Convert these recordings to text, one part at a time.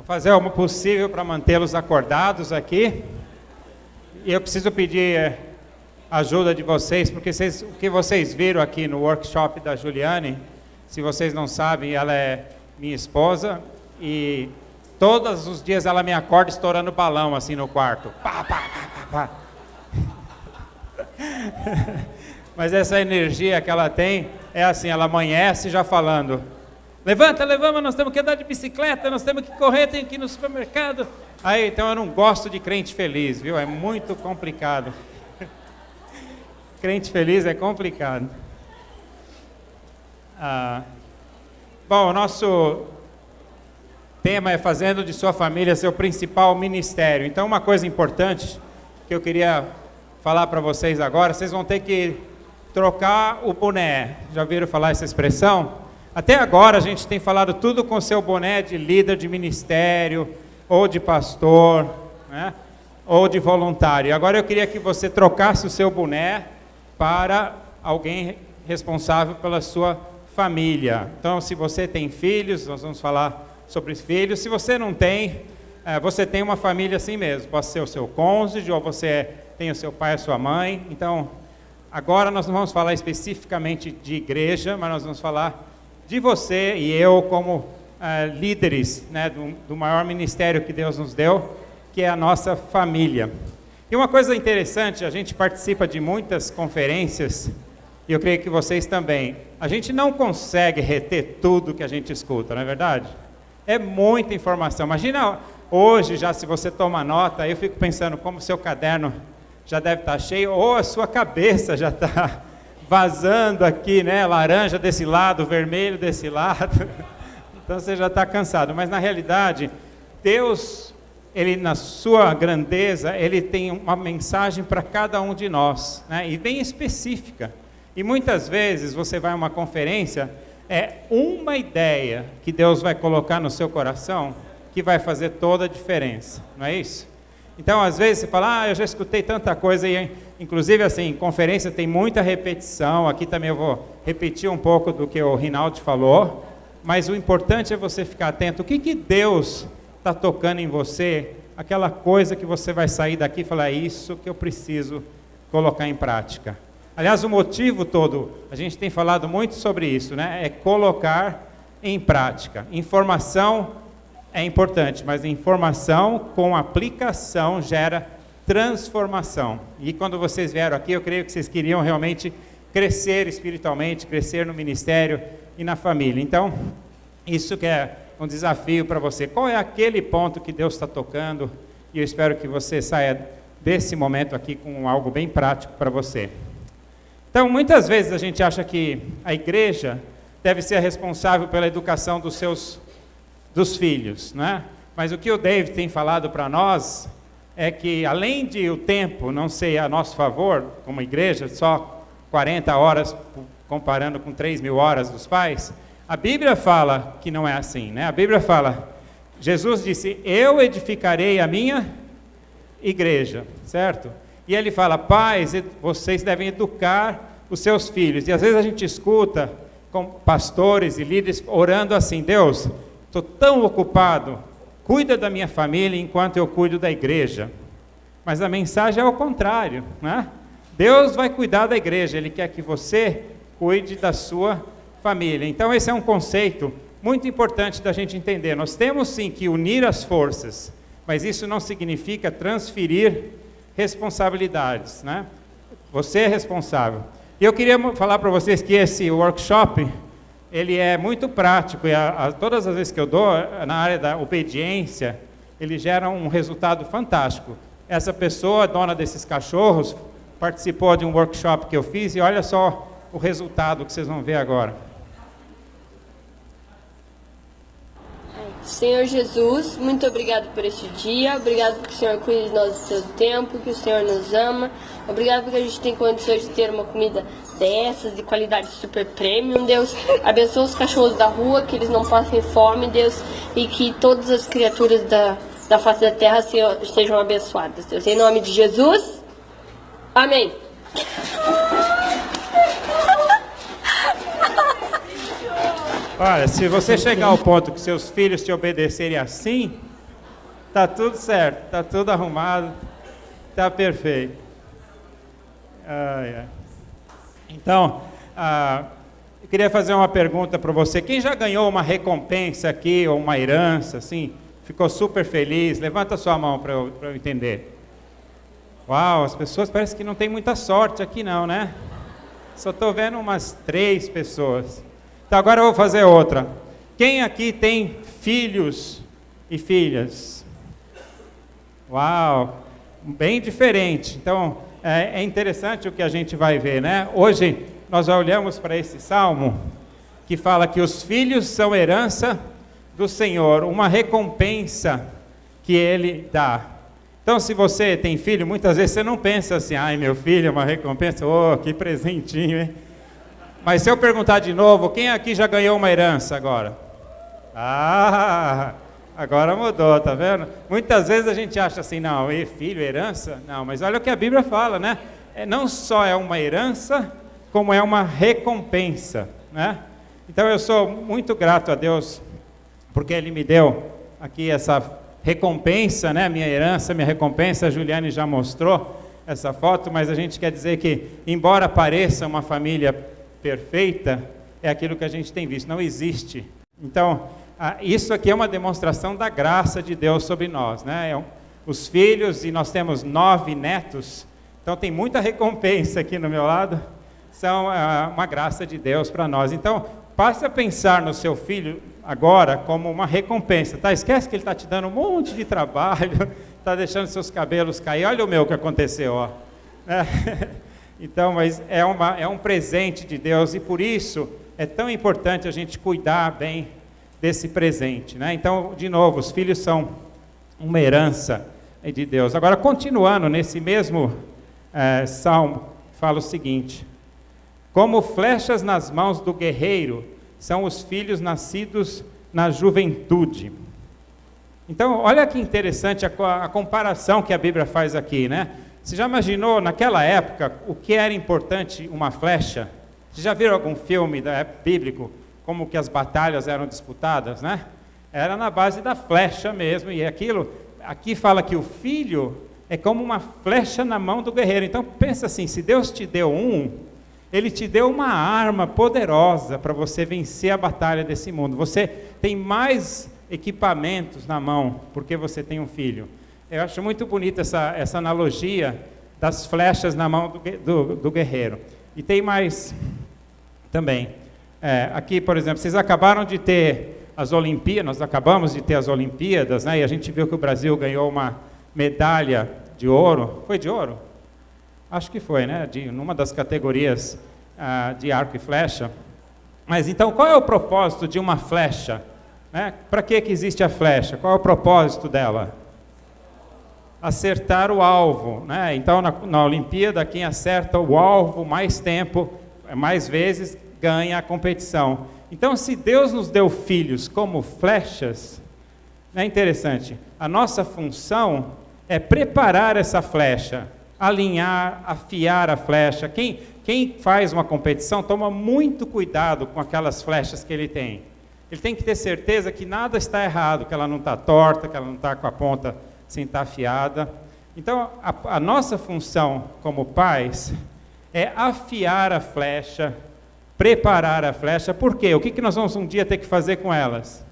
fazer o possível para mantê-los acordados aqui. E eu preciso pedir ajuda de vocês, porque o que vocês viram aqui no workshop da Juliane, se vocês não sabem, ela é minha esposa e todos os dias ela me acorda estourando balão assim no quarto. Pá, pá, pá, pá, pá. Mas essa energia que ela tem é assim, ela amanhece já falando: levanta, nós temos que andar de bicicleta, nós temos que correr, tem que ir no supermercado. Aí, então eu não gosto de crente feliz, viu? É muito complicado. Crente feliz é complicado. Bom, o nosso tema é fazendo de sua família seu principal ministério. Então, uma coisa importante que eu queria falar para vocês agora, vocês vão ter que trocar o boné. Já ouviram falar essa expressão? Até agora a gente tem falado tudo com seu boné de líder de ministério, ou de pastor, né? Ou de voluntário. Agora eu queria que você trocasse o seu boné para alguém responsável pela sua família. Então, se você tem filhos, nós vamos falar sobre filhos. Se você não tem, você tem uma família assim mesmo. Pode ser o seu cônjuge, ou você tem o seu pai e a sua mãe. Então, agora nós não vamos falar especificamente de igreja, mas nós vamos falar de você e eu como líderes, né, do maior ministério que Deus nos deu, que é a nossa família. E uma coisa interessante, a gente participa de muitas conferências, e eu creio que vocês também. A gente não consegue reter tudo que a gente escuta, não é verdade? É muita informação. Imagina hoje, já se você toma nota, eu fico pensando como o seu caderno já deve estar cheio, ou a sua cabeça já está vazando aqui, né? Laranja desse lado, vermelho desse lado. Então você já está cansado. Mas na realidade, Deus, Ele na sua grandeza, Ele tem uma mensagem para cada um de nós, né? E bem específica. E muitas vezes você vai a uma conferência, é uma ideia que Deus vai colocar no seu coração que vai fazer toda a diferença, não é isso? Então, às vezes, você fala, eu já escutei tanta coisa, e inclusive, assim, conferência tem muita repetição, aqui também eu vou repetir um pouco do que o Rinaldi falou, mas o importante é você ficar atento, o que Deus está tocando em você, aquela coisa que você vai sair daqui e falar, é isso que eu preciso colocar em prática. Aliás, o motivo todo, a gente tem falado muito sobre isso, né? É colocar em prática. Informação é importante, mas informação com aplicação gera transformação. E quando vocês vieram aqui, eu creio que vocês queriam realmente crescer espiritualmente, crescer no ministério e na família. Então, isso que é um desafio para você. Qual é aquele ponto que Deus está tocando? E eu espero que você saia desse momento aqui com algo bem prático para você. Então, muitas vezes a gente acha que a igreja deve ser responsável pela educação dos filhos, né? Mas o que o David tem falado para nós é que, além de o tempo não ser a nosso favor, como igreja, só 40 horas, comparando com 3.000 horas dos pais, a Bíblia fala que não é assim, né? A Bíblia fala, Jesus disse, eu edificarei a minha igreja, certo? E ele fala, pais, vocês devem educar os seus filhos. E às vezes a gente escuta com pastores e líderes orando assim, Deus, estou tão ocupado, cuida da minha família enquanto eu cuido da igreja. Mas a mensagem é ao contrário, né? Deus vai cuidar da igreja, Ele quer que você cuide da sua família. Então esse é um conceito muito importante da gente entender. Nós temos sim que unir as forças, mas isso não significa transferir responsabilidades, né? Você é responsável. E eu queria falar para vocês que esse workshop, ele é muito prático, e todas as vezes que eu dou, na área da obediência, ele gera um resultado fantástico. Essa pessoa, dona desses cachorros, participou de um workshop que eu fiz, e olha só o resultado que vocês vão ver agora. Senhor Jesus, muito obrigado por este dia, obrigado porque o Senhor cuida de nós do seu tempo, que o Senhor nos ama, obrigado porque a gente tem condições de ter uma comida dessas, de qualidade super premium, Deus, abençoa os cachorros da rua, que eles não passem fome, Deus, e que todas as criaturas da face da terra sejam abençoadas, Deus, em nome de Jesus, amém. Olha, se você chegar ao ponto que seus filhos te obedecerem assim, Tá tudo certo, tá tudo arrumado, tá perfeito. Ai, ai. Então, eu queria fazer uma pergunta para você. Quem já ganhou uma recompensa aqui, ou uma herança, assim, ficou super feliz? Levanta a sua mão para eu entender. Uau, as pessoas parecem que não tem muita sorte aqui não, né? Só estou vendo umas 3 pessoas. Então agora eu vou fazer outra. Quem aqui tem filhos e filhas? Uau, bem diferente. Então é interessante o que a gente vai ver, né? Hoje nós olhamos para esse salmo que fala que os filhos são herança do Senhor, uma recompensa que Ele dá. Então, se você tem filho, muitas vezes você não pensa assim, ai, meu filho é uma recompensa, oh, que presentinho, hein? Mas se eu perguntar de novo, quem aqui já ganhou uma herança agora? Ah, agora mudou, tá vendo? Muitas vezes a gente acha assim, não, filho, herança? Não, mas olha o que a Bíblia fala, né? Não só é uma herança, como é uma recompensa, né? Então eu sou muito grato a Deus, porque Ele me deu aqui essa recompensa, né? Minha herança, minha recompensa, a Juliane já mostrou essa foto, mas a gente quer dizer que, embora pareça uma família perfeita, é aquilo que a gente tem visto, não existe. Então, isso aqui é uma demonstração da graça de Deus sobre nós, né? Os filhos, e nós temos 9 netos, então tem muita recompensa aqui no meu lado, são uma graça de Deus para nós. Então, passe a pensar no seu filho agora como uma recompensa, tá? Esquece que ele está te dando um monte de trabalho, está deixando seus cabelos cair, olha o meu que aconteceu, ó. Então, mas é um presente de Deus, e por isso é tão importante a gente cuidar bem desse presente, né? Então, de novo, os filhos são uma herança de Deus. Agora, continuando nesse mesmo salmo, fala o seguinte: como flechas nas mãos do guerreiro são os filhos nascidos na juventude. Então, olha que interessante a comparação que a Bíblia faz aqui, né? Você já imaginou, naquela época, o que era importante uma flecha? Você já viram algum filme bíblico, como que as batalhas eram disputadas, né? Era na base da flecha mesmo, e aqui fala que o filho é como uma flecha na mão do guerreiro. Então, pensa assim, se Deus te deu Ele te deu uma arma poderosa para você vencer a batalha desse mundo. Você tem mais equipamentos na mão, porque você tem um filho. Eu acho muito bonita essa analogia das flechas na mão do guerreiro. E tem mais também. Aqui, por exemplo, vocês acabaram de ter as Olimpíadas, nós acabamos de ter as Olimpíadas, né? E a gente viu que o Brasil ganhou uma medalha de ouro. Foi de ouro? Acho que foi, né? Numa das categorias de arco e flecha. Mas então, qual é o propósito de uma flecha? Né? Para que existe a flecha? Qual é o propósito dela? Acertar o alvo, né? Então, na Olimpíada, quem acerta o alvo mais tempo, mais vezes, ganha a competição. Então, se Deus nos deu filhos como flechas, é interessante, a nossa função é preparar essa flecha, alinhar, afiar a flecha. Quem faz uma competição toma muito cuidado com aquelas flechas que ele tem. Ele tem que ter certeza que nada está errado, que ela não está torta, que ela não está com a ponta sem estar afiada. Então, a nossa função como pais é afiar a flecha, preparar a flecha. Por quê? O que nós vamos um dia ter que fazer com elas?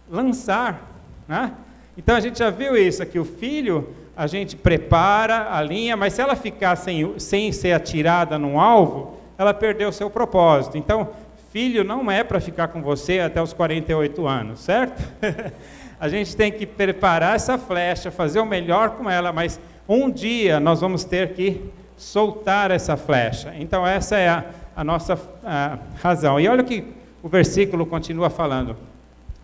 Lançar, né? Então, a gente já viu isso aqui, o filho, a gente prepara a linha, mas se ela ficar sem ser atirada num alvo, ela perdeu o seu propósito. Então, filho não é para ficar com você até os 48 anos, certo? A gente tem que preparar essa flecha, fazer o melhor com ela, mas um dia nós vamos ter que soltar essa flecha. Então essa é a nossa razão. E olha que o versículo continua falando.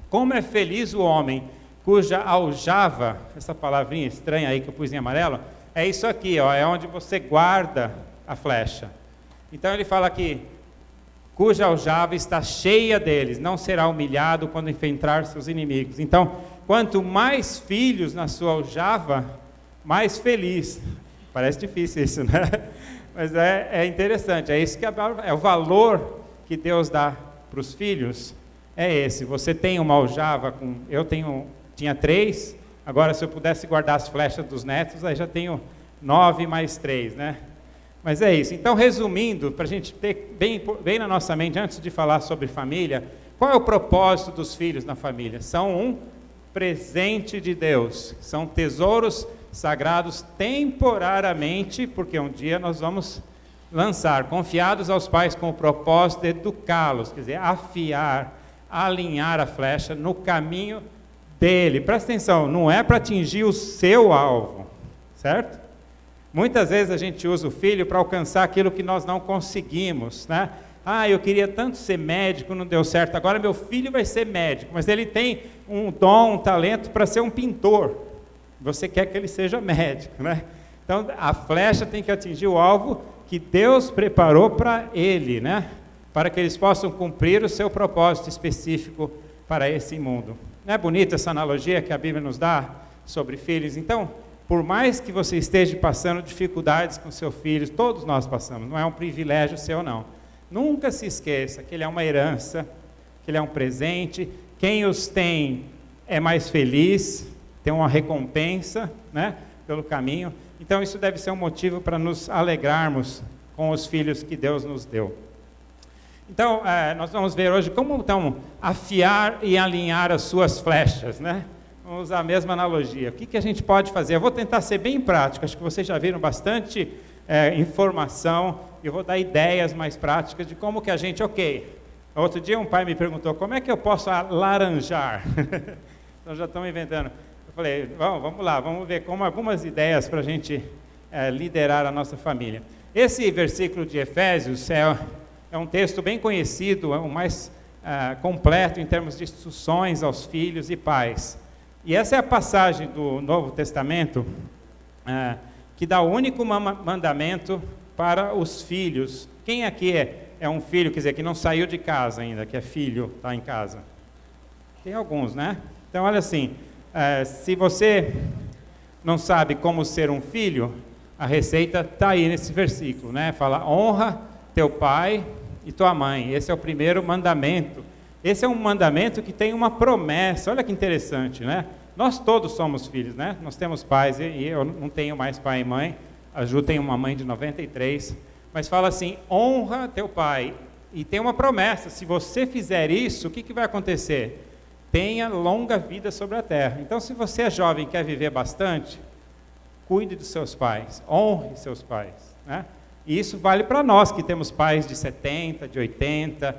Como é feliz o homem cuja aljava, essa palavrinha estranha aí que eu pus em amarelo, é isso aqui, ó, é onde você guarda a flecha. Então ele fala aqui, cuja aljava está cheia deles, não será humilhado quando enfrentar seus inimigos. Então, quanto mais filhos na sua aljava, mais feliz. Parece difícil isso, né? Mas é interessante, é isso que é o valor que Deus dá para os filhos, é esse. Você tem uma aljava, eu tenho tinha 3, agora se eu pudesse guardar as flechas dos netos, aí já tenho 9 mais 3, né? Mas é isso. Então, resumindo, para a gente ter bem na nossa mente, antes de falar sobre família, qual é o propósito dos filhos na família? São um presente de Deus, são tesouros sagrados temporariamente, porque um dia nós vamos lançar, confiados aos pais com o propósito de educá-los, quer dizer, afiar, alinhar a flecha no caminho dele. Presta atenção, não é para atingir o seu alvo, certo? Muitas vezes a gente usa o filho para alcançar aquilo que nós não conseguimos, né? Ah, eu queria tanto ser médico, não deu certo, agora meu filho vai ser médico, mas ele tem um dom, um talento para ser um pintor. Você quer que ele seja médico, né? Então, a flecha tem que atingir o alvo que Deus preparou para ele, né? Para que eles possam cumprir o seu propósito específico para esse mundo. Não é bonita essa analogia que a Bíblia nos dá sobre filhos? Então, por mais que você esteja passando dificuldades com seu filho, todos nós passamos, não é um privilégio seu não. Nunca se esqueça que ele é uma herança, que ele é um presente, quem os tem é mais feliz, tem uma recompensa, né, pelo caminho. Então isso deve ser um motivo para nos alegrarmos com os filhos que Deus nos deu. Então, nós vamos ver hoje como então afiar e alinhar as suas flechas, né? Vamos usar a mesma analogia. O que a gente pode fazer? Eu vou tentar ser bem prático, acho que vocês já viram bastante informação, eu vou dar ideias mais práticas de como que a gente, outro dia um pai me perguntou, como é que eu posso alaranjar? Então já estamos inventando. Eu falei, vamos lá, vamos ver como algumas ideias para a gente liderar a nossa família. Esse versículo de Efésios é um texto bem conhecido, é o mais completo em termos de instruções aos filhos e pais. E essa é a passagem do Novo Testamento que dá o único mandamento para os filhos. Quem aqui é um filho, quer dizer, que não saiu de casa ainda, que é filho, está em casa? Tem alguns, né? Então, olha assim, se você não sabe como ser um filho, a receita está aí nesse versículo, né? Fala, honra teu pai e tua mãe. Esse é o primeiro mandamento. Esse é um mandamento que tem uma promessa. Olha que interessante, né? Nós todos somos filhos, né? Nós temos pais, e eu não tenho mais pai e mãe. A Ju tem uma mãe de 93. Mas fala assim, honra teu pai. E tem uma promessa, se você fizer isso, o que vai acontecer? Tenha longa vida sobre a terra. Então, se você é jovem e quer viver bastante, cuide dos seus pais, honre seus pais, né? E isso vale para nós que temos pais de 70, de 80.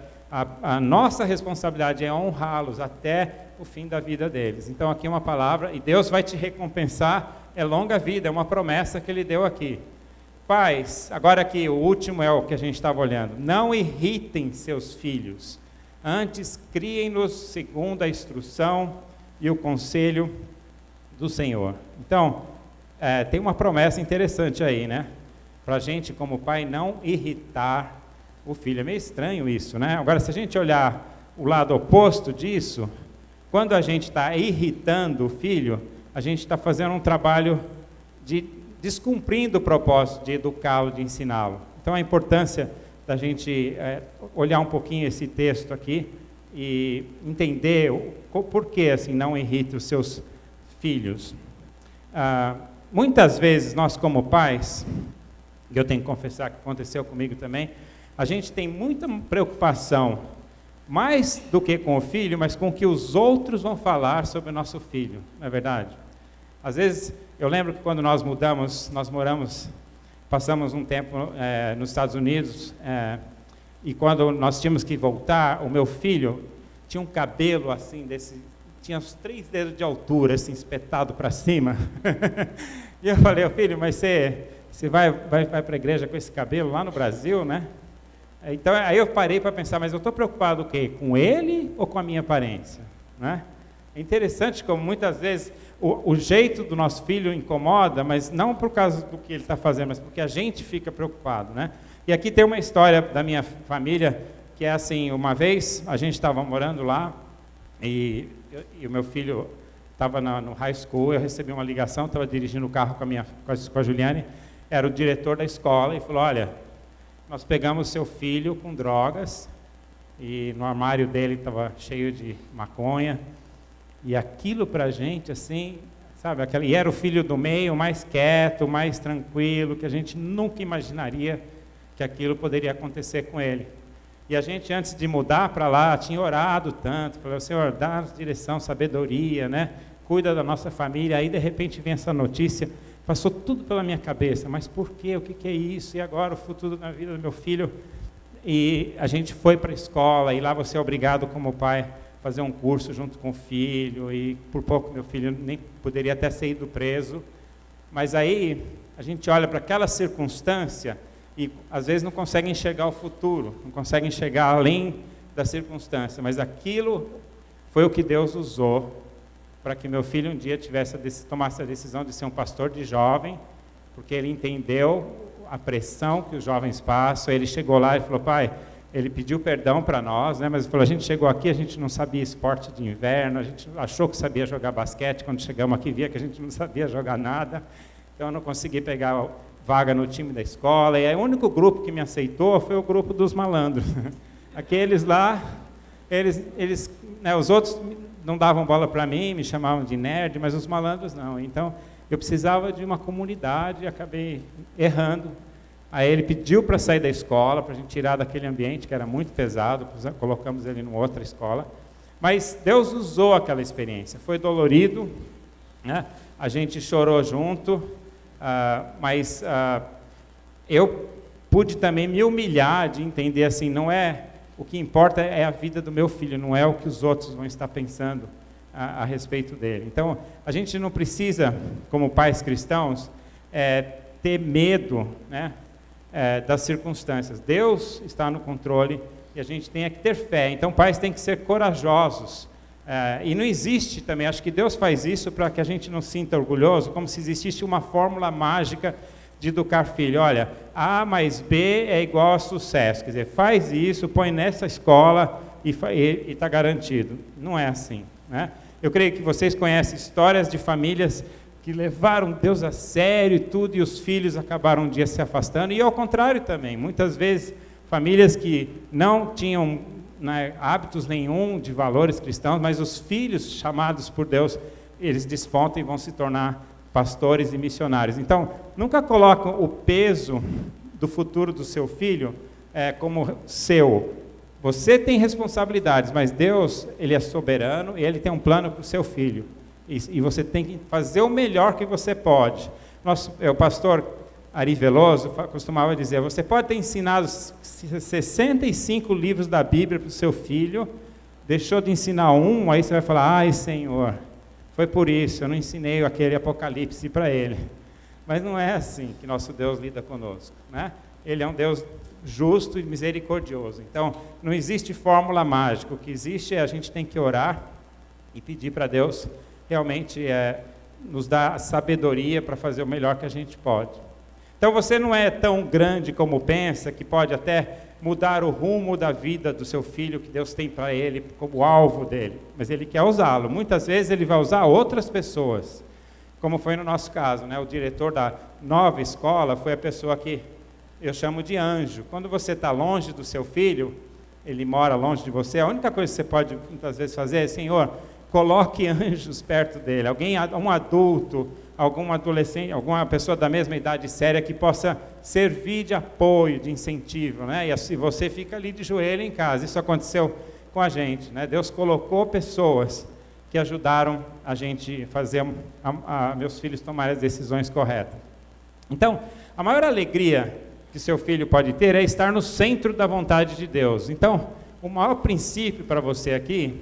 A nossa responsabilidade é honrá-los até o fim da vida deles. Então aqui uma palavra, e Deus vai te recompensar, é longa vida, é uma promessa que Ele deu aqui. Pais, agora aqui o último é o que a gente estava olhando, não irritem seus filhos, antes criem-nos segundo a instrução e o conselho do Senhor. Então, tem uma promessa interessante aí, né? Para a gente como pai não irritar o filho. É meio estranho isso, né? Agora, se a gente olhar o lado oposto disso, quando a gente está irritando o filho, a gente está fazendo um trabalho de descumprindo o propósito de educá-lo, de ensiná-lo. Então, a importância da gente olhar um pouquinho esse texto aqui e entender por que assim, não irrita os seus filhos. Muitas vezes, nós como pais, e eu tenho que confessar que aconteceu comigo também, a gente tem muita preocupação, mais do que com o filho, mas com o que os outros vão falar sobre o nosso filho, não é verdade? Às vezes, eu lembro que quando nós passamos um tempo nos Estados Unidos, e quando nós tínhamos que voltar, o meu filho tinha um cabelo assim, tinha uns 3 dedos de altura, assim, espetado para cima. E eu falei, filho, mas você vai para a igreja com esse cabelo lá no Brasil, né? Então, aí eu parei para pensar, mas eu estou preocupado o quê? Com ele ou com a minha aparência? Né? É interessante como muitas vezes o jeito do nosso filho incomoda, mas não por causa do que ele está fazendo, mas porque a gente fica preocupado, né? E aqui tem uma história da minha família, que é assim, uma vez a gente estava morando lá, e o meu filho estava no high school, eu recebi uma ligação, estava dirigindo o carro com a Juliane, era o diretor da escola, e falou, olha, nós pegamos seu filho com drogas, e no armário dele estava cheio de maconha, E aquilo para a gente, assim, sabe, e era o filho do meio, mais quieto, mais tranquilo, que a gente nunca imaginaria que aquilo poderia acontecer com ele. E a gente, antes de mudar para lá, tinha orado tanto, falou, Senhor, dá direção, sabedoria, né? Cuida da nossa família. Aí, de repente, vem essa notícia, passou tudo pela minha cabeça, mas por quê? O que é isso? E agora o futuro da vida do meu filho? E a gente foi para a escola, e lá você é obrigado, como pai, a fazer um curso junto com o filho, e por pouco meu filho nem poderia até ser ido preso. Mas aí, a gente olha para aquela circunstância, e às vezes não consegue enxergar o futuro, não consegue enxergar além da circunstância, mas aquilo foi o que Deus usou para que meu filho um dia tomasse a decisão de ser um pastor de jovem, porque ele entendeu a pressão que os jovens passam. Ele chegou lá e falou, pai, ele pediu perdão para nós, né, mas ele falou, a gente chegou aqui, a gente não sabia esporte de inverno, a gente achou que sabia jogar basquete, quando chegamos aqui via que a gente não sabia jogar nada, então eu não consegui pegar vaga no time da escola, e aí o único grupo que me aceitou foi o grupo dos malandros. Aqueles lá, eles né, os outros não davam bola para mim, me chamavam de nerd, mas os malandros não. Então, eu precisava de uma comunidade e acabei errando. Aí ele pediu para sair da escola, para a gente tirar daquele ambiente que era muito pesado, colocamos ele numa outra escola. Mas Deus usou aquela experiência, foi dolorido, né? A gente chorou junto, mas eu pude também me humilhar de entender assim, não é o que importa é a vida do meu filho, não é o que os outros vão estar pensando a respeito dele. Então, a gente não precisa, como pais cristãos, ter medo, né, das circunstâncias. Deus está no controle e a gente tem que ter fé. Então, pais têm que ser corajosos. E não existe também, acho que Deus faz isso para que a gente não se sinta orgulhoso, como se existisse uma fórmula mágica de educar filho. Olha, A mais B é igual a sucesso. Quer dizer, faz isso, põe nessa escola e está garantido. Não é assim, né? Eu creio que vocês conhecem histórias de famílias que levaram Deus a sério e tudo, e os filhos acabaram um dia se afastando. E ao contrário também, muitas vezes, famílias que não tinham hábitos nenhum de valores cristãos, mas os filhos chamados por Deus, eles despontam e vão se tornar pastores e missionários. Então, nunca coloque o peso do futuro do seu filho como seu. Você tem responsabilidades, mas Deus, Ele é soberano e Ele tem um plano para o seu filho. E você tem que fazer o melhor que você pode. O pastor Ari Veloso costumava dizer, você pode ter ensinado 65 livros da Bíblia para o seu filho, deixou de ensinar um, aí você vai falar, ai Senhor, foi por isso, eu não ensinei aquele Apocalipse para ele. Mas não é assim que nosso Deus lida conosco, né? Ele é um Deus justo e misericordioso. Então, não existe fórmula mágica, o que existe é a gente tem que orar e pedir para Deus realmente nos dar sabedoria para fazer o melhor que a gente pode. Então você não é tão grande como pensa, que pode até mudar o rumo da vida do seu filho, que Deus tem para ele como alvo dele, mas Ele quer usá-lo. Muitas vezes Ele vai usar outras pessoas, como foi no nosso caso, né? O diretor da nova escola foi a pessoa que eu chamo de anjo. Quando você está longe do seu filho, ele mora longe de você, a única coisa que você pode muitas vezes fazer é, Senhor, coloque anjos perto dele, um adulto, algum adolescente, alguma pessoa da mesma idade séria que possa servir de apoio, de incentivo, né? E assim você fica ali de joelho em casa. Isso aconteceu com a gente, né? Deus colocou pessoas que ajudaram a gente fazer meus filhos tomarem as decisões corretas. Então, a maior alegria que seu filho pode ter é estar no centro da vontade de Deus. Então, o maior princípio para você aqui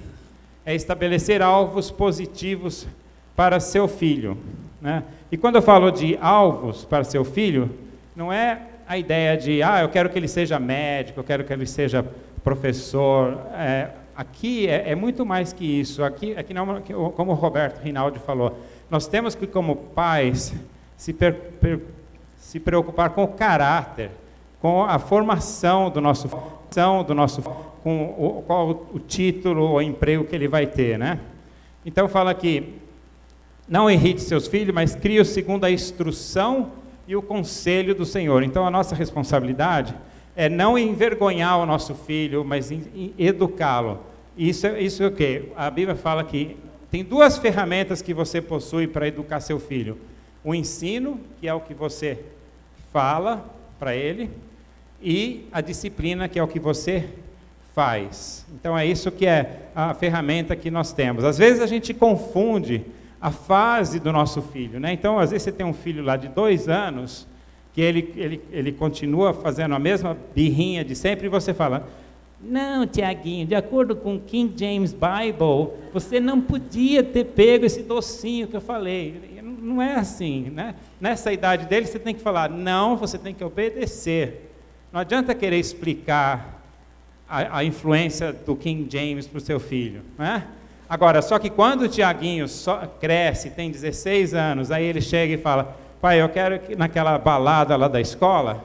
é estabelecer alvos positivos para seu filho, né? E quando eu falo de alvos para seu filho, não é a ideia de, eu quero que ele seja médico, eu quero que ele seja professor. Aqui é muito mais que isso. Aqui não, como o Roberto Rinaldi falou, nós temos que, como pais, se preocupar com o caráter, com a formação do nosso com qual o título ou emprego que ele vai ter, né? Então fala aqui, não irrite seus filhos, mas crie-os segundo a instrução e o conselho do Senhor. Então a nossa responsabilidade é não envergonhar o nosso filho, mas em educá-lo. Isso é o quê? A Bíblia fala que Tem duas ferramentas que você possui para educar seu filho. O ensino, que é o que você fala para ele, e a disciplina, que é o que você faz. Então é isso que é a ferramenta que nós temos. Às vezes a gente confunde a fase do nosso filho, né? Então às vezes você tem um filho lá de 2 anos, que ele continua fazendo a mesma birrinha de sempre, e você fala: não, Tiaguinho, de acordo com King James Bible, você não podia ter pego esse docinho que eu falei. Não é assim, né? Nessa idade dele, você tem que falar: não, você tem que obedecer. Não adianta querer explicar a influência do King James para o seu filho, né? Agora, só que quando o Tiaguinho cresce, tem 16 anos, aí ele chega e fala: pai, eu quero que naquela balada lá da escola.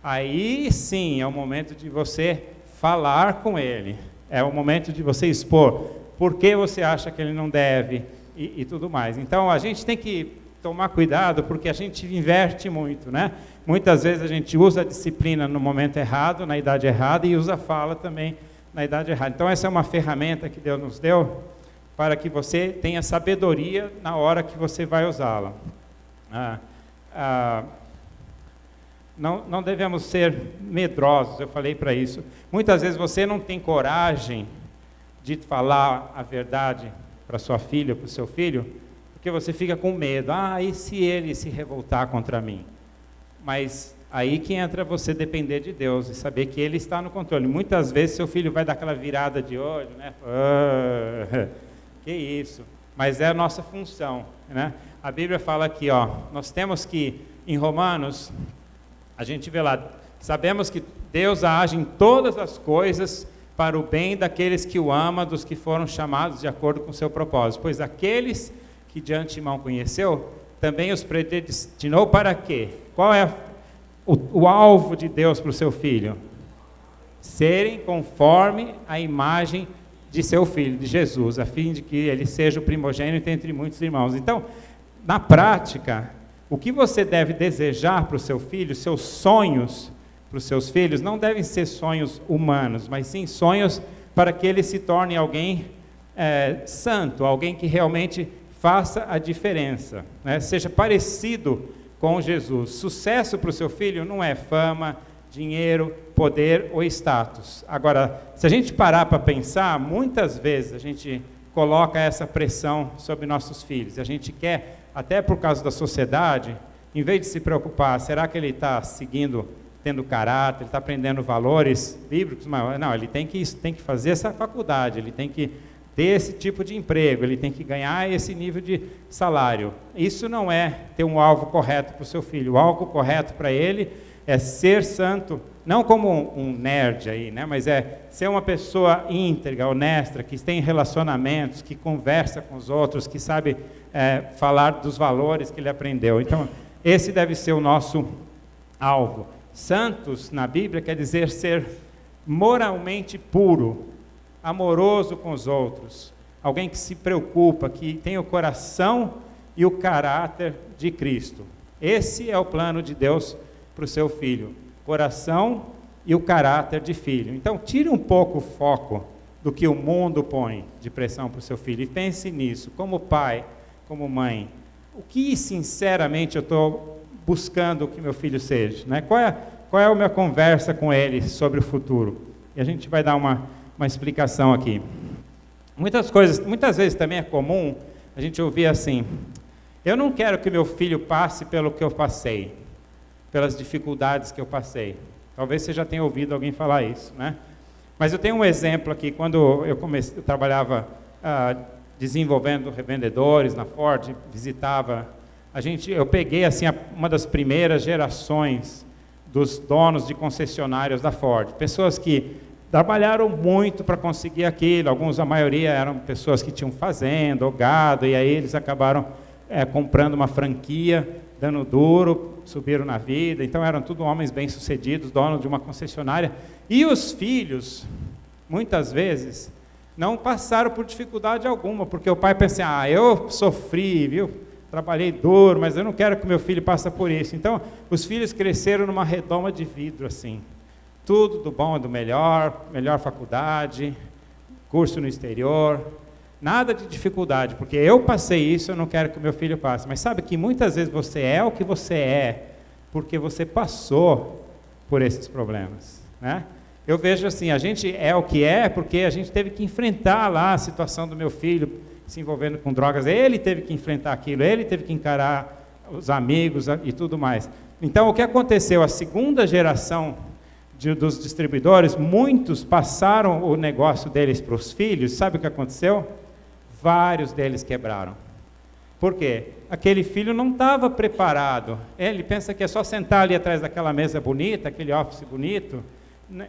Aí sim é o momento de você falar com ele, é o momento de você expor por que você acha que ele não deve e tudo mais. Então a gente tem que tomar cuidado, porque a gente inverte muito, né? Muitas vezes a gente usa a disciplina no momento errado, na idade errada, e usa a fala também na idade errada. Então essa é uma ferramenta que Deus nos deu para que você tenha sabedoria na hora que você vai usá-la. Não devemos ser medrosos, eu falei para isso. Muitas vezes você não tem coragem de falar a verdade para sua filha, para o seu filho, porque você fica com medo. E se ele se revoltar contra mim? Mas aí que entra você depender de Deus e saber que Ele está no controle. Muitas vezes seu filho vai dar aquela virada de olho, né? Que isso? Mas é a nossa função, né? A Bíblia fala aqui, nós temos que, em Romanos, a gente vê lá, sabemos que Deus age em todas as coisas para o bem daqueles que o amam, dos que foram chamados de acordo com o seu propósito. Pois aqueles que de antemão conheceu, também os predestinou para quê? Qual é o alvo de Deus para o seu filho? Serem conforme a imagem de seu filho, de Jesus, a fim de que ele seja o primogênito entre muitos irmãos. Então, na prática, o que você deve desejar para o seu filho, seus sonhos para os seus filhos, não devem ser sonhos humanos, mas sim sonhos para que ele se torne alguém santo, alguém que realmente faça a diferença, né? Seja parecido com Jesus. Sucesso para o seu filho não é fama, dinheiro, poder ou status. Agora, se a gente parar para pensar, muitas vezes a gente coloca essa pressão sobre nossos filhos. A gente quer, até por causa da sociedade, em vez de se preocupar, será que ele está seguindo, tendo caráter, ele está aprendendo valores bíblicos? Não, ele tem que fazer essa faculdade, ele tem que ter esse tipo de emprego, ele tem que ganhar esse nível de salário. Isso não é ter um alvo correto para o seu filho. O alvo correto para ele é ser santo, não como um nerd aí, né? Mas é ser uma pessoa íntegra, honesta, que tem relacionamentos, que conversa com os outros, que sabe falar dos valores que ele aprendeu. Então, esse deve ser o nosso alvo. Santos, na Bíblia, quer dizer ser moralmente puro, amoroso com os outros, alguém que se preocupa, que tem o coração e o caráter de Cristo. Esse é o plano de Deus para o seu filho, coração e o caráter de filho. Então, tire um pouco o foco do que o mundo põe de pressão para o seu filho e pense nisso, como pai, como mãe. O que, sinceramente, eu estou buscando que meu filho seja, né? Qual é a minha conversa com ele sobre o futuro? E a gente vai dar uma explicação aqui. Muitas vezes também é comum a gente ouvir assim: eu não quero que meu filho passe pelo que eu passei, pelas dificuldades que eu passei. Talvez você já tenha ouvido alguém falar isso, né? Mas eu tenho um exemplo aqui. Quando eu trabalhava desenvolvendo revendedores na Ford, visitava, eu peguei assim uma das primeiras gerações dos donos de concessionárias da Ford, pessoas que trabalharam muito para conseguir aquilo. A maioria eram pessoas que tinham fazenda ou gado, e aí eles acabaram comprando uma franquia, dando duro, subiram na vida. Então eram tudo homens bem-sucedidos, donos de uma concessionária. E os filhos, muitas vezes, não passaram por dificuldade alguma, porque o pai pensa: eu sofri, viu? Trabalhei duro, mas eu não quero que meu filho passe por isso. Então, os filhos cresceram numa redoma de vidro, assim. Tudo do bom e do melhor faculdade, curso no exterior, Nada de dificuldade, porque eu passei isso, eu não quero que o meu filho passe. Mas sabe que muitas vezes você é o que você é, porque você passou por esses problemas, né? Eu vejo assim, a gente é o que é, porque a gente teve que enfrentar lá a situação do meu filho se envolvendo com drogas. Ele teve que enfrentar aquilo, ele teve que encarar os amigos e tudo mais. Então, o que aconteceu? A segunda geração dos distribuidores, muitos passaram o negócio deles para os filhos. Sabe o que aconteceu? Vários deles quebraram. Por quê? Aquele filho não estava preparado. Ele pensa que é só sentar ali atrás daquela mesa bonita, aquele office bonito,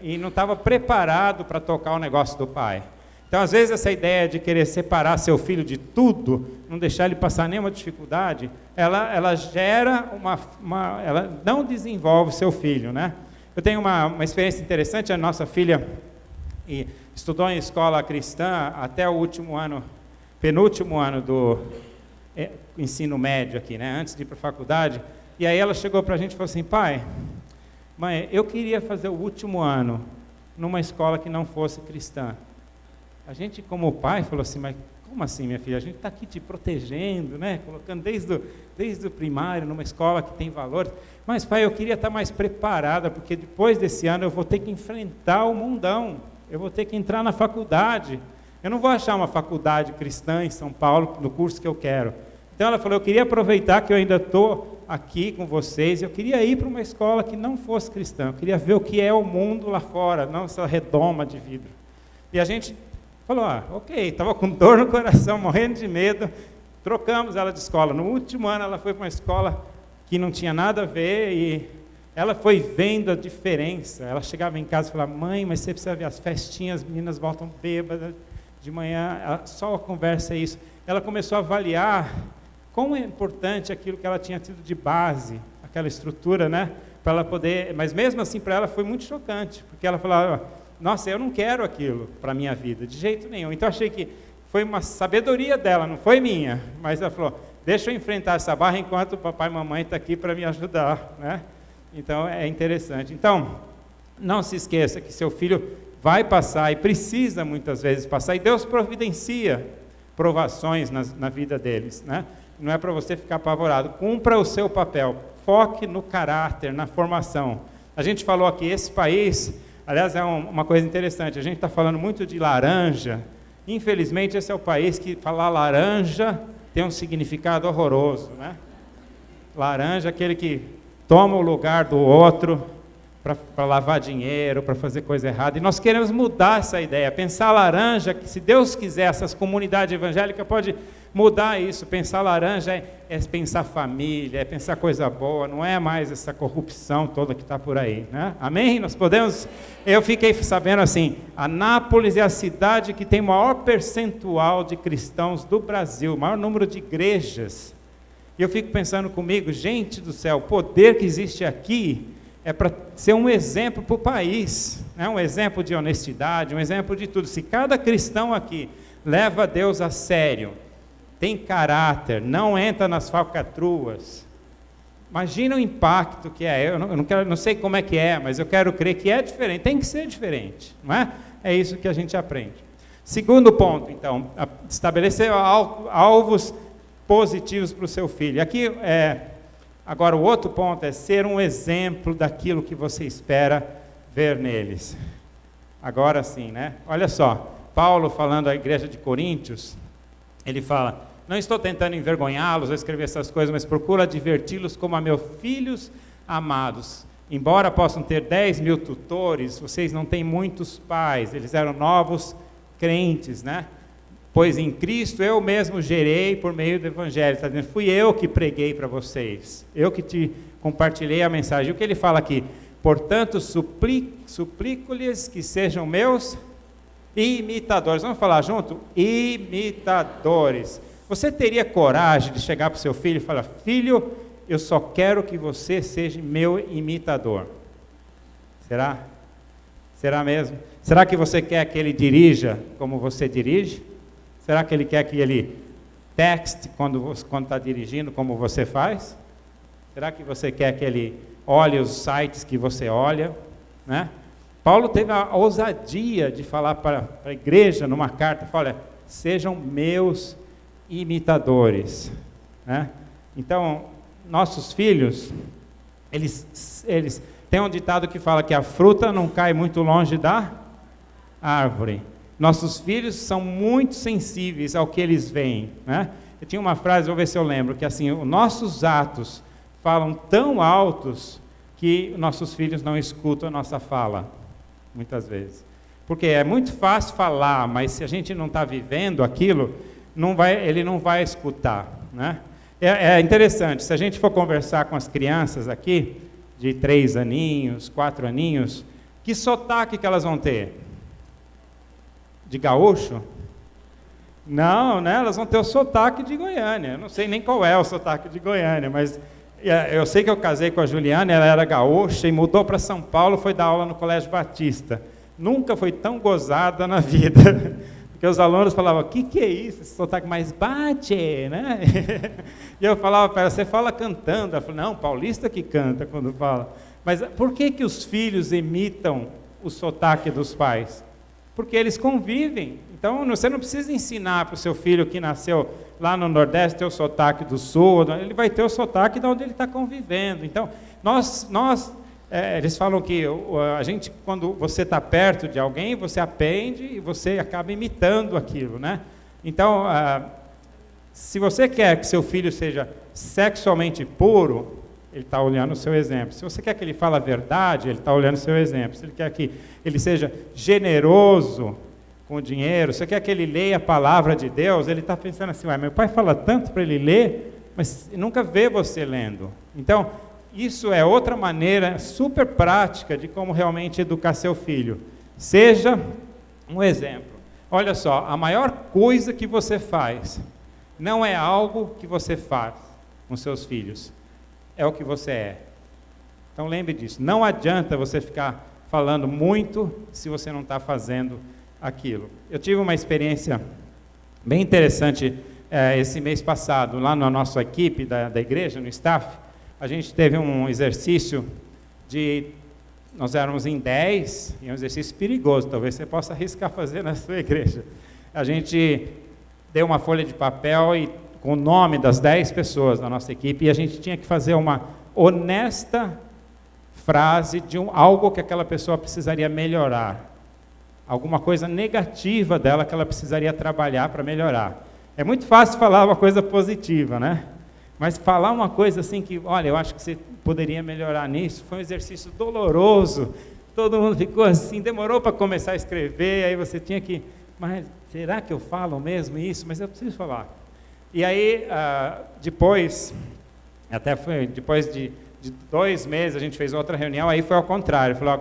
e não estava preparado para tocar o negócio do pai. Então, às vezes, essa ideia de querer separar seu filho de tudo, não deixar ele passar nenhuma dificuldade, ela gera ela não desenvolve seu filho, né? Eu tenho uma experiência interessante. A nossa filha estudou em escola cristã até o último ano, penúltimo ano do ensino médio aqui, né? Antes de ir para a faculdade. E aí ela chegou para a gente e falou assim: pai, mãe, eu queria fazer o último ano numa escola que não fosse cristã. A gente, como pai, falou assim: mas como assim, minha filha? A gente está aqui te protegendo, né? Colocando desde o primário numa escola que tem valores. Mas, pai, eu queria estar mais preparada, porque depois desse ano eu vou ter que enfrentar o mundão. Eu vou ter que entrar na faculdade. Eu não vou achar uma faculdade cristã em São Paulo no curso que eu quero. Então ela falou: eu queria aproveitar que eu ainda estou aqui com vocês, eu queria ir para uma escola que não fosse cristã. Eu queria ver o que é o mundo lá fora, não essa redoma de vidro. E a gente falou: ok, estava com dor no coração, morrendo de medo, trocamos ela de escola. No último ano ela foi para uma escola que não tinha nada a ver, e ela foi vendo a diferença. Ela chegava em casa e falava: mãe, mas você precisa ver as festinhas, as meninas voltam bêbadas de manhã, só a conversa é isso. Ela começou a avaliar como é importante aquilo que ela tinha tido de base, aquela estrutura, né? Para ela poder, mas mesmo assim para ela foi muito chocante, porque ela falava: nossa, eu não quero aquilo para a minha vida, de jeito nenhum. Então, achei que foi uma sabedoria dela, não foi minha. Mas ela falou: deixa eu enfrentar essa barra enquanto o papai e mamãe estão aqui para me ajudar, né? Então, é interessante. Então, não se esqueça que seu filho vai passar, e precisa muitas vezes passar, e Deus providencia provações na vida deles, né? Não é para você ficar apavorado. Cumpra o seu papel, foque no caráter, na formação. A gente falou aqui, esse país... Aliás, é uma coisa interessante, a gente está falando muito de laranja. Infelizmente, esse é o país que falar laranja tem um significado horroroso, né? Laranja, aquele que toma o lugar do outro para lavar dinheiro, para fazer coisa errada. E nós queremos mudar essa ideia, pensar laranja, que se Deus quiser, essas comunidades evangélicas podem mudar isso. Pensar laranja é pensar família, é pensar coisa boa, não é mais essa corrupção toda que está por aí, né? Amém? Nós podemos... Eu fiquei sabendo assim, Anápolis é a cidade que tem o maior percentual de cristãos do Brasil, o maior número de igrejas. E eu fico pensando comigo: gente do céu, o poder que existe aqui é para ser um exemplo para o país, né? Um exemplo de honestidade, um exemplo de tudo. Se cada cristão aqui leva Deus a sério, tem caráter, não entra nas falcatruas, imagina o impacto que é. Eu não sei como é que é, mas eu quero crer que é diferente, tem que ser diferente, não é? É isso que a gente aprende. Segundo ponto, então, estabelecer alvos positivos para o seu filho. Aqui, agora o outro ponto é ser um exemplo daquilo que você espera ver neles. Agora sim, né? Olha só, Paulo falando à igreja de Coríntios, ele fala: não estou tentando envergonhá-los ou escrever essas coisas, mas procuro adverti-los como a meus filhos amados. Embora possam ter 10.000 tutores, vocês não têm muitos pais. Eles eram novos crentes, né? Pois em Cristo eu mesmo gerei por meio do Evangelho. Está dizendo, fui eu que preguei para vocês, eu que te compartilhei a mensagem. O que ele fala aqui? Portanto, suplico-lhes que sejam meus imitadores. Vamos falar junto? Imitadores. Você teria coragem de chegar para o seu filho e falar: filho, eu só quero que você seja meu imitador? Será? Será mesmo? Será que você quer que ele dirija como você dirige? Será que ele quer que ele texte quando está dirigindo como você faz? Será que você quer que ele olhe os sites que você olha, né? Paulo teve a ousadia de falar para a igreja numa carta: olha, sejam meus imitadores, né? Então, nossos filhos, eles têm um ditado que fala que a fruta não cai muito longe da árvore. Nossos filhos são muito sensíveis ao que eles veem, né? Eu tinha uma frase, vou ver se eu lembro, que assim, os nossos atos falam tão altos que nossos filhos não escutam a nossa fala, muitas vezes. Porque é muito fácil falar, mas se a gente não está vivendo aquilo, ele não vai escutar, né? É interessante, se a gente for conversar com as crianças aqui, de 3 aninhos, 4 aninhos, que sotaque que elas vão ter? De gaúcho? Não, né? Elas vão ter o sotaque de Goiânia. Eu não sei nem qual é o sotaque de Goiânia, mas eu sei que eu casei com a Juliana, ela era gaúcha e mudou para São Paulo, foi dar aula no Colégio Batista. Nunca foi tão gozada na vida, porque os alunos falavam, o que é isso, esse sotaque mais bate, né? E eu falava para ela, você fala cantando. Ela falou, não, paulista que canta quando fala. Mas por que os filhos imitam o sotaque dos pais? Porque eles convivem. Então, você não precisa ensinar para o seu filho que nasceu lá no Nordeste ter o sotaque do Sul, ele vai ter o sotaque de onde ele está convivendo. Então, eles falam que a gente, quando você está perto de alguém, você aprende e você acaba imitando aquilo, né? Então, se você quer que seu filho seja sexualmente puro, ele está olhando o seu exemplo. Se você quer que ele fale a verdade, ele está olhando o seu exemplo. Se ele quer que ele seja generoso com o dinheiro, se você quer que ele leia a palavra de Deus, ele está pensando assim, meu pai fala tanto para ele ler, mas nunca vê você lendo. Então, isso é outra maneira super prática de como realmente educar seu filho. Seja um exemplo. Olha só, a maior coisa que você faz não é algo que você faz com seus filhos, é o que você é. Então lembre disso, não adianta você ficar falando muito se você não está fazendo aquilo. Eu tive uma experiência bem interessante esse mês passado, lá na nossa equipe da igreja, no staff, a gente teve um exercício nós éramos em 10, e é um exercício perigoso, talvez você possa arriscar fazer na sua igreja. A gente deu uma folha de papel com o nome das 10 pessoas da nossa equipe, e a gente tinha que fazer uma honesta frase de algo que aquela pessoa precisaria melhorar, alguma coisa negativa dela que ela precisaria trabalhar para melhorar. É muito fácil falar uma coisa positiva, né? Mas falar uma coisa assim que, olha, eu acho que você poderia melhorar nisso, foi um exercício doloroso, todo mundo ficou assim, demorou para começar a escrever, aí você tinha que, mas será que eu falo mesmo isso? Mas eu preciso falar. E aí, depois de 2 meses, a gente fez outra reunião, aí foi ao contrário, falou,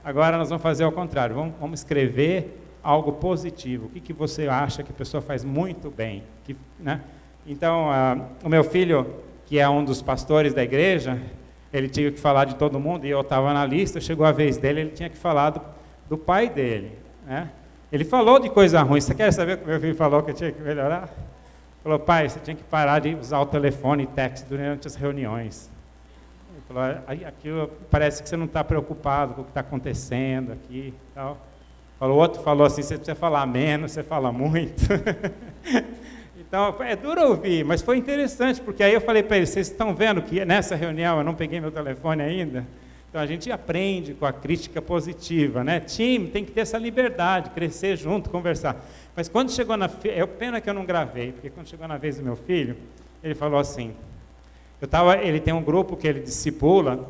agora nós vamos fazer ao contrário, vamos escrever algo positivo, o que você acha que a pessoa faz muito bem, né? Então, o meu filho, que é um dos pastores da igreja, ele tinha que falar de todo mundo, e eu estava na lista, chegou a vez dele, ele tinha que falar do pai dele, né? Ele falou de coisa ruim, você quer saber o que meu filho falou que eu tinha que melhorar? Falou, pai, você tinha que parar de usar o telefone e texto durante as reuniões. Ele falou, aquilo parece que você não está preocupado com o que está acontecendo aqui e tal. O outro falou assim, você precisa falar menos, você fala muito. Então, é duro ouvir, mas foi interessante, porque aí eu falei para eles, vocês estão vendo que nessa reunião eu não peguei meu telefone ainda? Então, a gente aprende com a crítica positiva, né? Time tem que ter essa liberdade, crescer junto, conversar. Mas quando chegou pena que eu não gravei, porque quando chegou na vez do meu filho, ele falou assim, ele tem um grupo que ele discipula,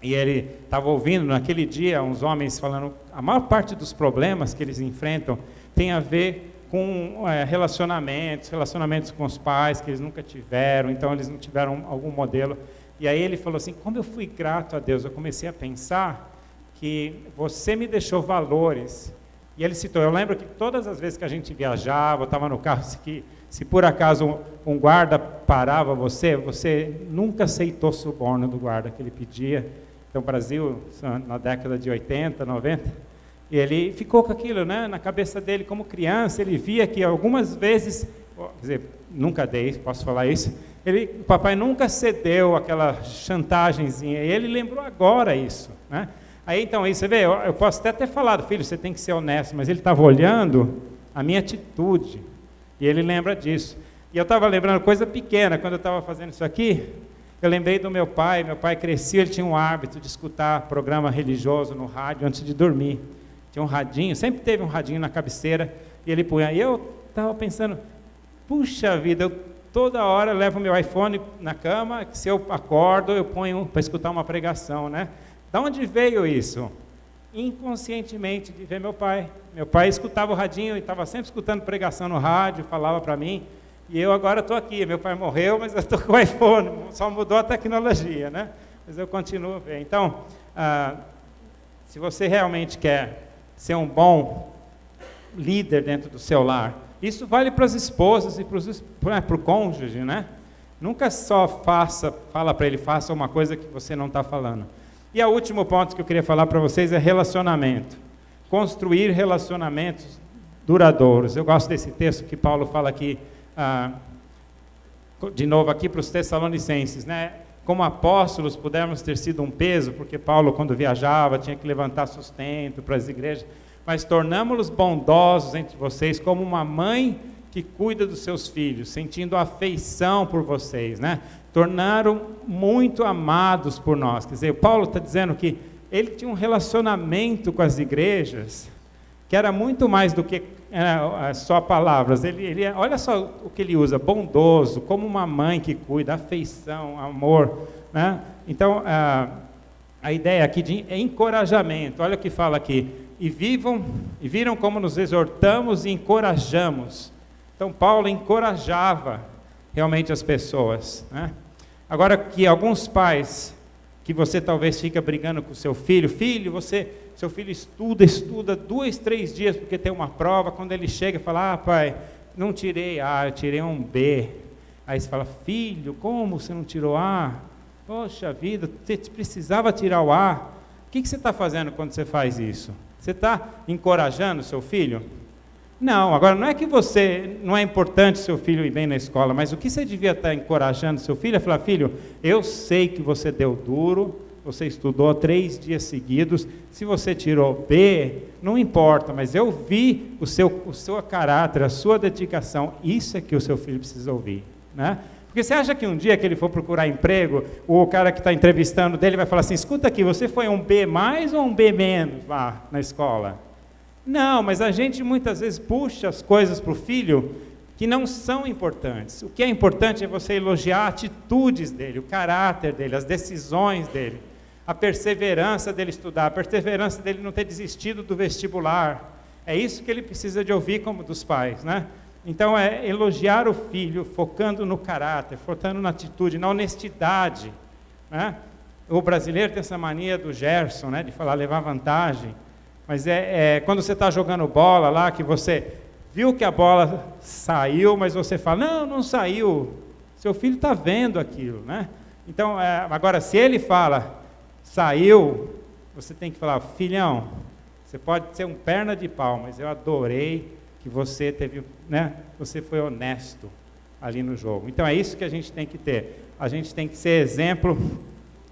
e ele estava ouvindo naquele dia uns homens falando, a maior parte dos problemas que eles enfrentam tem a ver com relacionamentos com os pais que eles nunca tiveram, então eles não tiveram algum modelo. E aí ele falou assim, como eu fui grato a Deus, eu comecei a pensar que você me deixou valores. E ele citou, eu lembro que todas as vezes que a gente viajava, eu estava no carro, se por acaso um guarda parava você nunca aceitou suborno do guarda que ele pedia. Então, o Brasil, na década de 80, 90, e ele ficou com aquilo, né, na cabeça dele como criança, ele via que algumas vezes, quer dizer, nunca dei, posso falar isso, o papai nunca cedeu aquela chantagemzinha, e ele lembrou agora isso, né? Aí então, aí você vê, eu posso até ter falado, filho, você tem que ser honesto, mas ele estava olhando a minha atitude. E ele lembra disso. E eu estava lembrando coisa pequena, quando eu estava fazendo isso aqui, eu lembrei do meu pai crescia, ele tinha um hábito de escutar programa religioso no rádio antes de dormir. Tinha um radinho, sempre teve um radinho na cabeceira, e ele punha. E eu estava pensando, puxa vida, eu toda hora levo meu iPhone na cama, que se eu acordo, eu ponho para escutar uma pregação, né? Da onde veio isso? Inconscientemente, de ver meu pai. Meu pai escutava o radinho e estava sempre escutando pregação no rádio, falava para mim, e eu agora estou aqui. Meu pai morreu, mas eu estou com o iPhone, só mudou a tecnologia, né? Mas eu continuo a ver. Então, se você realmente quer ser um bom líder dentro do seu lar, isso vale para as esposas e para o cônjuge, né? Nunca só fala para ele, faça uma coisa que você não está falando. E o último ponto que eu queria falar para vocês é relacionamento. Construir relacionamentos duradouros. Eu gosto desse texto que Paulo fala aqui, de novo aqui para os Tessalonicenses, né? Como apóstolos pudemos ter sido um peso, porque Paulo, quando viajava, tinha que levantar sustento para as igrejas, mas tornamo-los bondosos entre vocês, como uma mãe que cuida dos seus filhos, sentindo afeição por vocês, né? Tornaram muito amados por nós. Quer dizer, o Paulo está dizendo que ele tinha um relacionamento com as igrejas, que era muito mais do que só palavras. Olha só o que ele usa, bondoso, como uma mãe que cuida, afeição, amor, né? Então, a ideia aqui é encorajamento. Olha o que fala aqui. E viram como nos exortamos e encorajamos. Então, Paulo encorajava realmente as pessoas, né? Agora, que alguns pais, que você talvez fica brigando com seu filho, seu filho estuda 2, 3 dias porque tem uma prova, quando ele chega e fala, pai, não tirei A, eu tirei um B. Aí você fala, filho, como você não tirou A? Poxa vida, você precisava tirar o A. O que você está fazendo quando você faz isso? Você está encorajando seu filho? Não, agora não é que não é importante seu filho ir bem na escola, mas o que você devia estar encorajando seu filho é falar, filho, eu sei que você deu duro, você estudou 3 dias seguidos, se você tirou B, não importa, mas eu vi o seu caráter, a sua dedicação, isso é que o seu filho precisa ouvir, né? Porque você acha que um dia que ele for procurar emprego, o cara que está entrevistando dele vai falar assim, escuta aqui, você foi um B mais ou um B menos lá na escola? Não, mas a gente muitas vezes puxa as coisas para o filho que não são importantes. O que é importante é você elogiar atitudes dele, o caráter dele, as decisões dele, a perseverança dele estudar, a perseverança dele não ter desistido do vestibular. É isso que ele precisa de ouvir como dos pais, né? Então, é elogiar o filho, focando no caráter, focando na atitude, na honestidade, né? O brasileiro tem essa mania do Gerson, né, de falar, levar vantagem, mas quando você está jogando bola lá, que você viu que a bola saiu, mas você fala, não saiu, seu filho está vendo aquilo, né? Então, agora, se ele fala, saiu, você tem que falar, filhão, você pode ser um perna de pau, mas eu adorei que você teve, né? Você foi honesto ali no jogo. Então é isso que a gente tem que ter. A gente tem que ser exemplo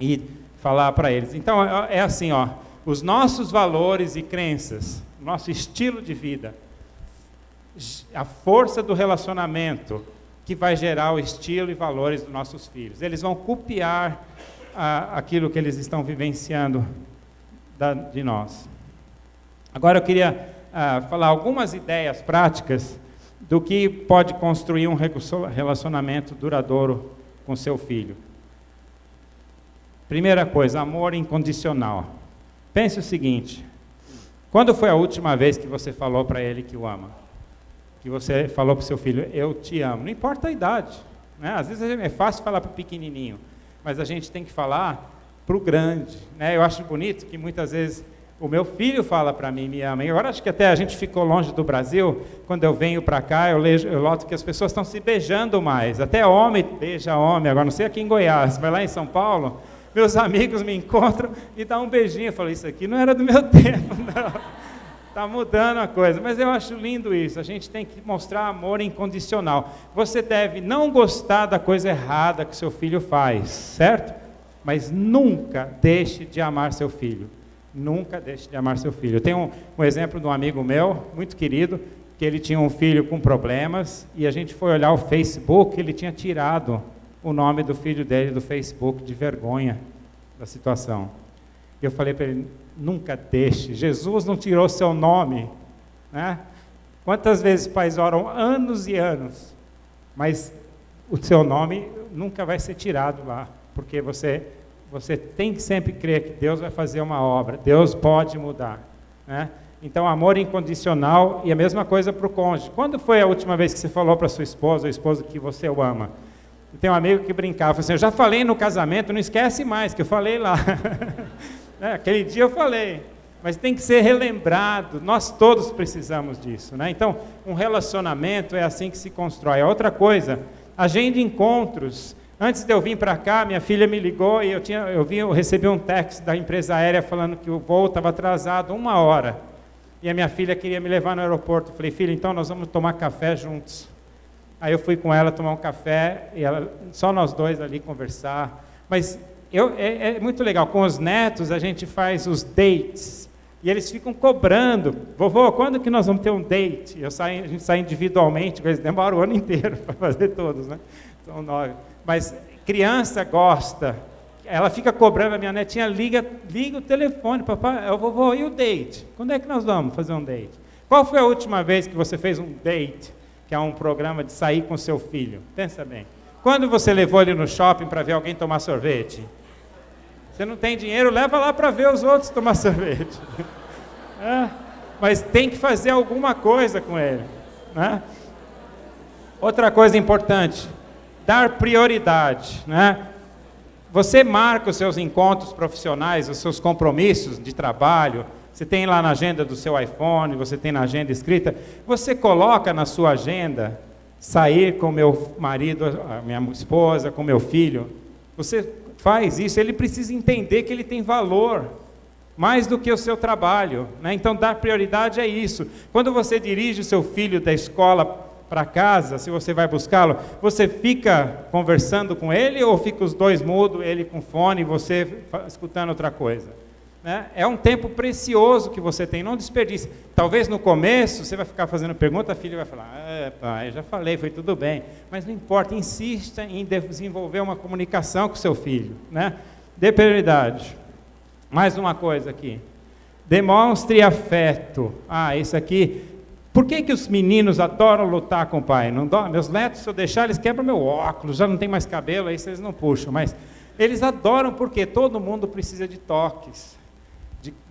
e falar para eles. Então é assim, os nossos valores e crenças, nosso estilo de vida, a força do relacionamento que vai gerar o estilo e valores dos nossos filhos. Eles vão copiar aquilo que eles estão vivenciando de nós. Agora eu queria falar algumas ideias práticas do que pode construir um relacionamento duradouro com seu filho. Primeira coisa, amor incondicional. Pense o seguinte, quando foi a última vez que você falou para ele que o ama? Que você falou para o seu filho, eu te amo. Não importa a idade, né? Às vezes é fácil falar para o pequenininho, mas a gente tem que falar para o grande, né? Eu acho bonito que muitas vezes o meu filho fala para mim, me ama. E agora acho que até a gente ficou longe do Brasil, quando eu venho para cá, eu noto que as pessoas estão se beijando mais. Até homem beija homem. Agora não sei aqui em Goiás, vai lá em São Paulo, meus amigos me encontram e dão um beijinho. Eu falo, isso aqui não era do meu tempo, não. Está mudando a coisa. Mas eu acho lindo isso. A gente tem que mostrar amor incondicional. Você deve não gostar da coisa errada que seu filho faz, certo? Mas nunca deixe de amar seu filho. Nunca deixe de amar seu filho. Eu tenho um exemplo de um amigo meu, muito querido, que ele tinha um filho com problemas, e a gente foi olhar o Facebook, ele tinha tirado o nome do filho dele do Facebook, de vergonha da situação. Eu falei para ele, nunca deixe, Jesus não tirou seu nome, né? Quantas vezes pais oram anos e anos, mas o seu nome nunca vai ser tirado lá, porque você tem que sempre crer que Deus vai fazer uma obra, Deus pode mudar, né? Então, amor incondicional, e a mesma coisa para o cônjuge. Quando foi a última vez que você falou para sua esposa ou esposa que você o ama? Eu tenho um amigo que brincava, falou assim, eu já falei no casamento, não esquece mais, que eu falei lá. Aquele dia eu falei, mas tem que ser relembrado, nós todos precisamos disso, né? Então, um relacionamento é assim que se constrói. A outra coisa, agende encontros. Antes de eu vir para cá, minha filha me ligou e eu recebi um texto da empresa aérea falando que o voo estava atrasado 1 hora. E a minha filha queria me levar no aeroporto. Eu falei, filha, então nós vamos tomar café juntos. Aí eu fui com ela tomar um café, e só nós dois ali conversar. Mas é muito legal, com os netos a gente faz os dates, e eles ficam cobrando, vovô, quando que nós vamos ter um date? A gente sai individualmente, eles demoram o ano inteiro para fazer todos, né? São 9. Mas criança gosta, ela fica cobrando, a minha netinha liga o telefone, papai, eu vovô, e o date? Quando é que nós vamos fazer um date? Qual foi a última vez que você fez um date, que é um programa de sair com seu filho? Pensa bem. Quando você levou ele no shopping para ver alguém tomar sorvete? Você não tem dinheiro, leva lá para ver os outros tomar sorvete. Mas tem que fazer alguma coisa com ele, né? Outra coisa importante, dar prioridade, né? Você marca os seus encontros profissionais, os seus compromissos de trabalho, você tem lá na agenda do seu iPhone, você tem na agenda escrita, você coloca na sua agenda sair com meu marido, a minha esposa, com meu filho. Você faz isso, ele precisa entender que ele tem valor, mais do que o seu trabalho, né? Então, dar prioridade é isso. Quando você dirige o seu filho da escola para casa, se você vai buscá-lo, você fica conversando com ele ou fica os dois mudos, ele com fone e você escutando outra coisa? Né? É um tempo precioso que você tem, não desperdice. Talvez no começo você vai ficar fazendo pergunta, a filha vai falar, pai, eu já falei, foi tudo bem. Mas não importa, insista em desenvolver uma comunicação com o seu filho, né? Dê prioridade. Mais uma coisa aqui, demonstre afeto. Isso aqui, por que os meninos adoram lutar com o pai? Meus netos, se eu deixar, eles quebram meu óculos, já não tem mais cabelo, aí vocês não puxam, mas eles adoram porque todo mundo precisa de toques,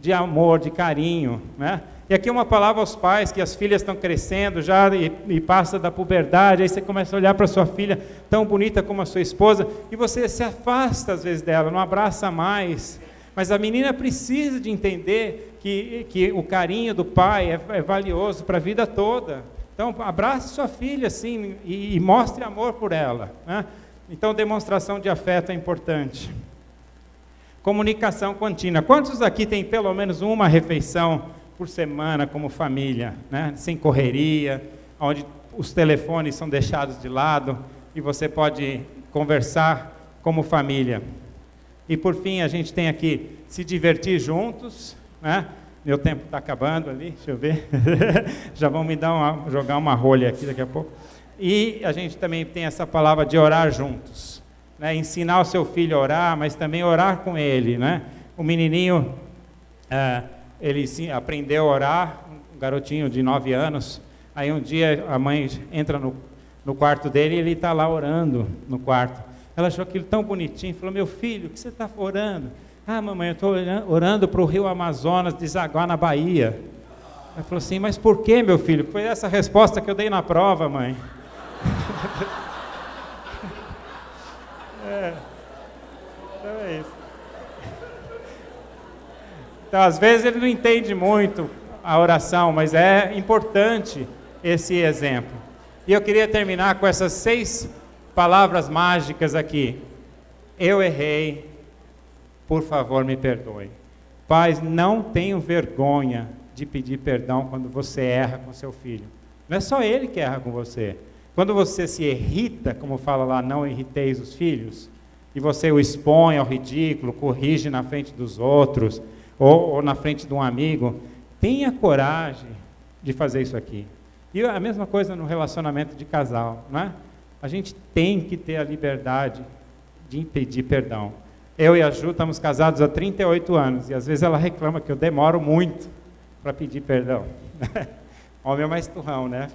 de amor, de carinho, né? E aqui uma palavra aos pais, que as filhas estão crescendo já e passa da puberdade, aí você começa a olhar para sua filha tão bonita como a sua esposa, e você se afasta às vezes dela, não abraça mais. Mas a menina precisa de entender que o carinho do pai é valioso para a vida toda. Então, abrace sua filha assim, e mostre amor por ela, né? Então, demonstração de afeto é importante. Comunicação contínua. Quantos aqui tem pelo menos uma refeição por semana como família, né? Sem correria, onde os telefones são deixados de lado e você pode conversar como família? E por fim, a gente tem aqui se divertir juntos, né? Meu tempo está acabando ali, deixa eu ver. Já vão me jogar uma rolha aqui daqui a pouco. E a gente também tem essa palavra de orar juntos, né? Ensinar o seu filho a orar, mas também orar com ele, né? O menininho, ele aprendeu a orar, um garotinho de 9 anos. Aí um dia a mãe entra no quarto dele e ele está lá orando no quarto. Ela achou aquilo tão bonitinho, falou, meu filho, o que você está orando? Mamãe, eu estou orando para o rio Amazonas desaguar na Bahia. Ela falou assim, mas por que, meu filho? Foi essa a resposta que eu dei na prova, mãe. Então é isso. Então, às vezes ele não entende muito a oração, mas é importante esse exemplo. E eu queria terminar com essas 6 palavras mágicas aqui. Eu errei, por favor me perdoe. Pais, não tenham vergonha de pedir perdão quando você erra com seu filho. Não é só ele que erra com você. Quando você se irrita, como fala lá, não irriteis os filhos, e você o expõe ao ridículo, corrige na frente dos outros, ou na frente de um amigo, tenha coragem de fazer isso aqui. E a mesma coisa no relacionamento de casal, não é? A gente tem que ter a liberdade de pedir perdão. Eu e a Ju estamos casados há 38 anos, e às vezes ela reclama que eu demoro muito para pedir perdão. Homem é mais turrão, né?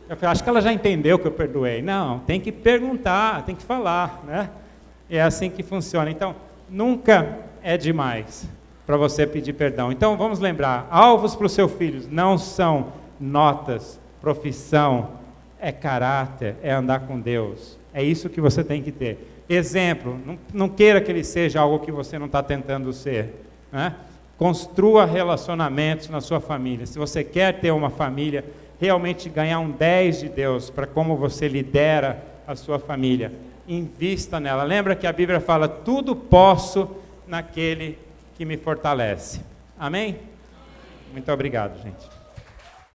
Eu acho que ela já entendeu que eu perdoei. Não, tem que perguntar, tem que falar, né? E é assim que funciona. Então, nunca é demais para você pedir perdão. Então, vamos lembrar, alvos para os seus filhos não são notas, profissão, é caráter, é andar com Deus. É isso que você tem que ter. Exemplo, não queira que ele seja algo que você não está tentando ser, né? Construa relacionamentos na sua família. Se você quer ter uma família, realmente ganhar um 10 de Deus para como você lidera a sua família, invista nela. Lembra que a Bíblia fala, tudo posso naquele que me fortalece. Amém? Muito obrigado, gente.